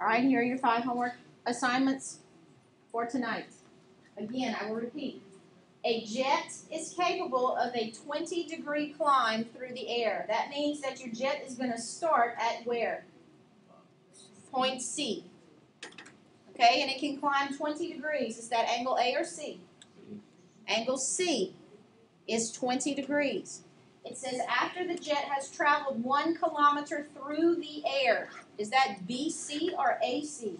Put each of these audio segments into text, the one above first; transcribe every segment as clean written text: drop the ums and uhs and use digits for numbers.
All right, here are your 5 homework assignments for tonight. Again, I will repeat. A jet is capable of a 20-degree climb through the air. That means that your jet is going to start at where? Point C. Okay, and it can climb 20 degrees. Is that angle A or C? Angle C is 20 degrees. It says after the jet has traveled 1 kilometer through the air. Is that BC or AC?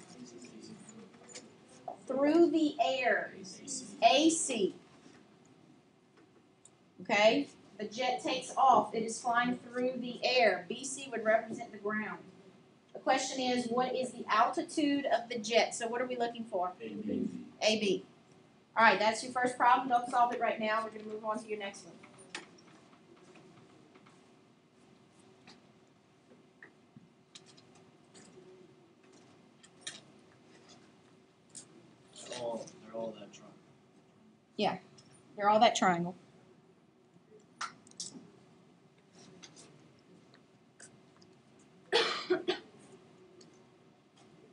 Through the air. AC. Okay? The jet takes off. It is flying through the air. BC would represent the ground. The question is, what is the altitude of the jet? So what are we looking for? AB. AB. All right, that's your first problem. Don't solve it right now. We're going to move on to your next one. They're all that triangle. Yeah, they're all that triangle.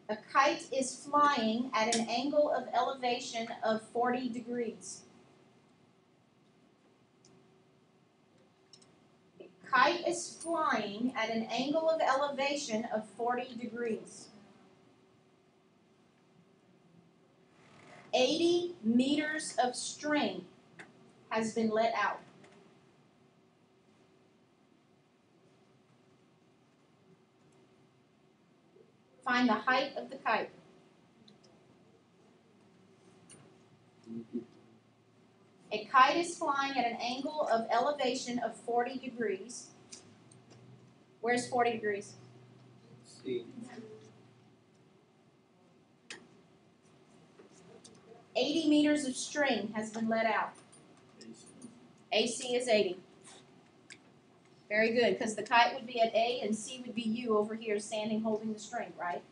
A kite is flying at an angle of elevation of 40 degrees. A kite is flying at an angle of elevation of 40 degrees. 80 meters of string has been let out. Find the height of the kite. A kite is flying at an angle of elevation of 40 degrees. Where's 40 degrees? C. 80 meters of string has been let out. AC is 80. Very good, because the kite would be at A and C would be you over here standing holding the string, right?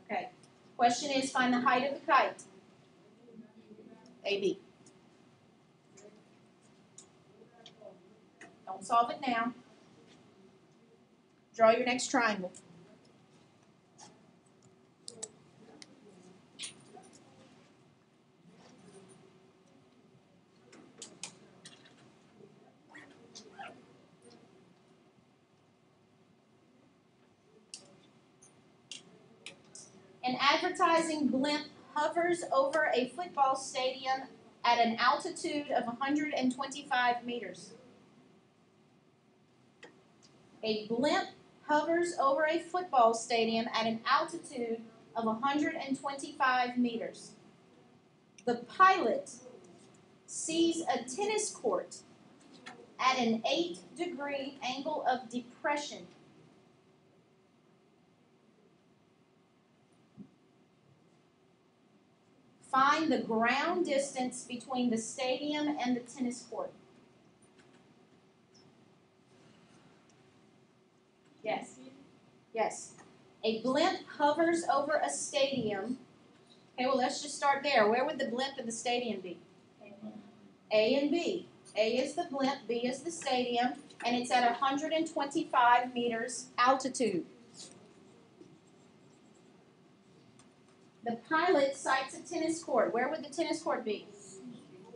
Okay. Question is, find the height of the kite. AB. Don't solve it now. Draw your next triangle. An advertising blimp hovers over a football stadium at an altitude of 125 meters. A blimp hovers over a football stadium at an altitude of 125 meters. The pilot sees a tennis court at an 8-degree angle of depression. Find the ground distance between the stadium and the tennis court. Yes. Yes. A blimp hovers over a stadium. Okay, well, let's just start there. Where would the blimp and the stadium be? A and B. A is the blimp, B is the stadium, and it's at 125 meters altitude. The pilot sights a tennis court. Where would the tennis court be?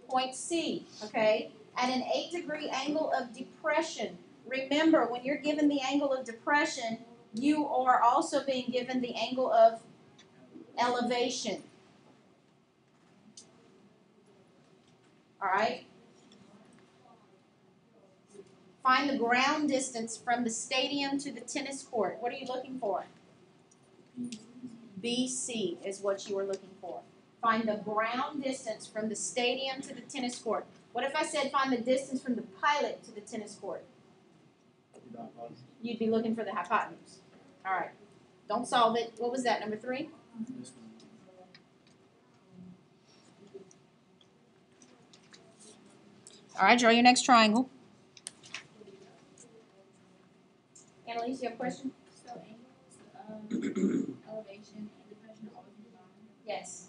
Point C, okay? At an 8-degree angle of depression. Remember, when you're given the angle of depression, you are also being given the angle of elevation. All right? Find the ground distance from the stadium to the tennis court. What are you looking for? BC is what you are looking for. Find the ground distance from the stadium to the tennis court. What if I said find the distance from the pilot to the tennis court? You'd be looking for the hypotenuse. All right. Don't solve it. What was that, number 3? All right, draw your next triangle. Annalise, you have a question? So angles, elevation, and depression are always combined? Yes.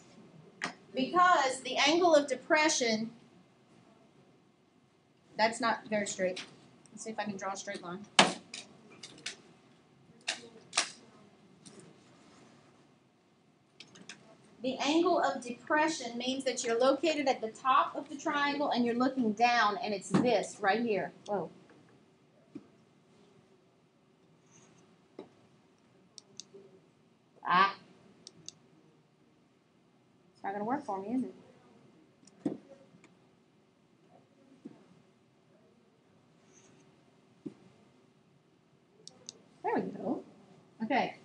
Because the angle of depression, that's not very straight. Let's see if I can draw a straight line. The angle of depression means that you're located at the top of the triangle and you're looking down, and it's this right here. Whoa. Ah. It's not going to work for me, is it? There we go. Okay.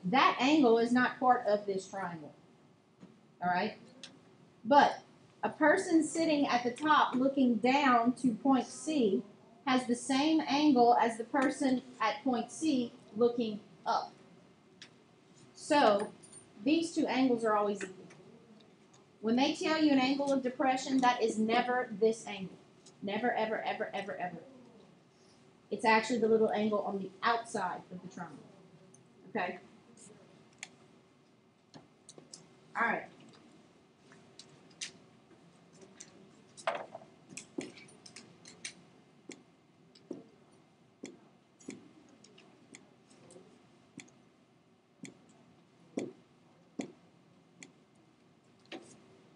That angle is not part of this triangle. All right? But a person sitting at the top looking down to point C has the same angle as the person at point C looking up. So these two angles are always equal. When they tell you an angle of depression, that is never this angle. Never, ever, ever, ever, ever. It's actually the little angle on the outside of the triangle. Okay? All right.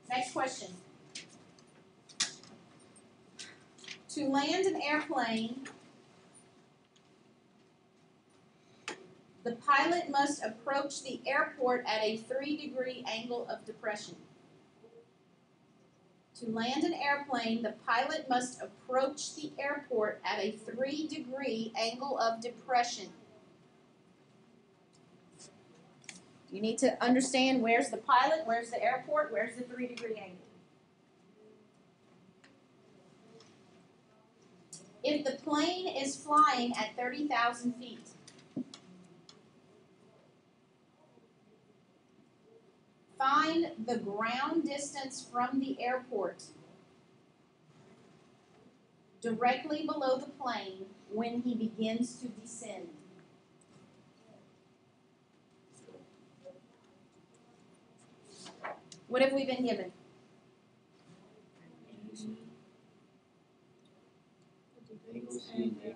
Next question. To land an airplane, the pilot must approach the airport at a 3-degree angle of depression. To land an airplane, the pilot must approach the airport at a 3-degree angle of depression. You need to understand where's the pilot, where's the airport, where's the 3-degree angle. If the plane is flying at 30,000 feet, find the ground distance from the airport directly below the plane when he begins to descend. What have we been given? Angle C and AB.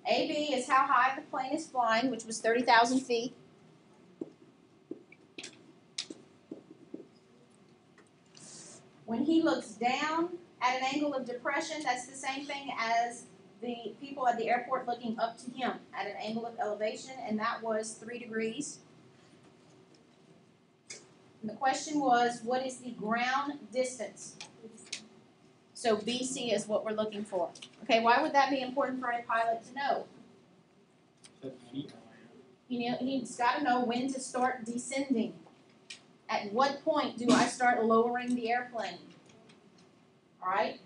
AB is how high the plane is flying, which was 30,000 feet. When he looks down at an angle of depression, that's the same thing as the people at the airport looking up to him at an angle of elevation, and that was 3 degrees. And the question was, what is the ground distance? So BC is what we're looking for. Okay, why would that be important for a pilot to know? He's got to know when to start descending. At what point do I start lowering the airplane? All right?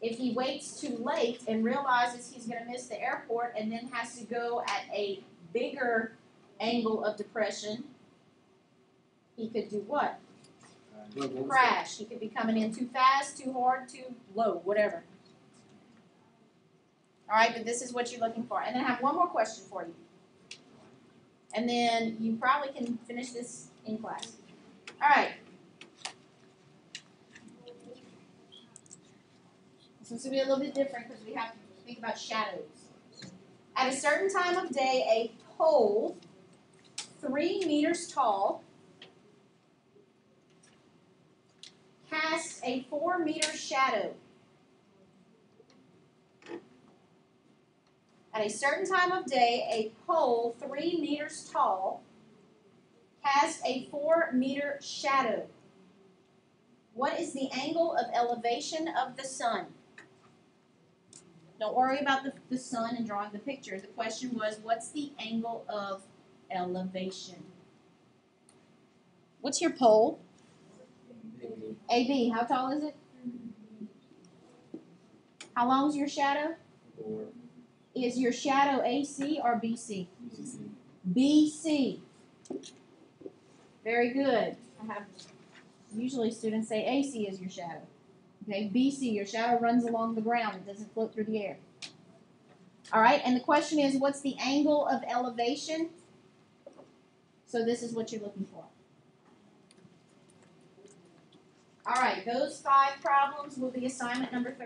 If he waits too late and realizes he's going to miss the airport and then has to go at a bigger angle of depression, he could do what? Crash. He could be coming in too fast, too hard, too low, whatever. All right, but this is what you're looking for. And then I have one more question for you. And then you probably can finish this in class. All right. This one's going to be a little bit different because we have to think about shadows. At a certain time of day, a pole 3 meters tall casts a 4-meter shadow. At a certain time of day, a pole 3 meters tall casts a 4-meter shadow. What is the angle of elevation of the sun? Don't worry about the sun and drawing the picture. The question was, what's the angle of elevation? What's your pole? AB. How tall is it? How long is your shadow? 4. Is your shadow AC or BC? BC. Very good. Usually students say AC is your shadow. Okay, BC, your shadow runs along the ground. It doesn't float through the air. All right, and the question is, what's the angle of elevation? So this is what you're looking for. All right, those 5 problems will be assignment number 13.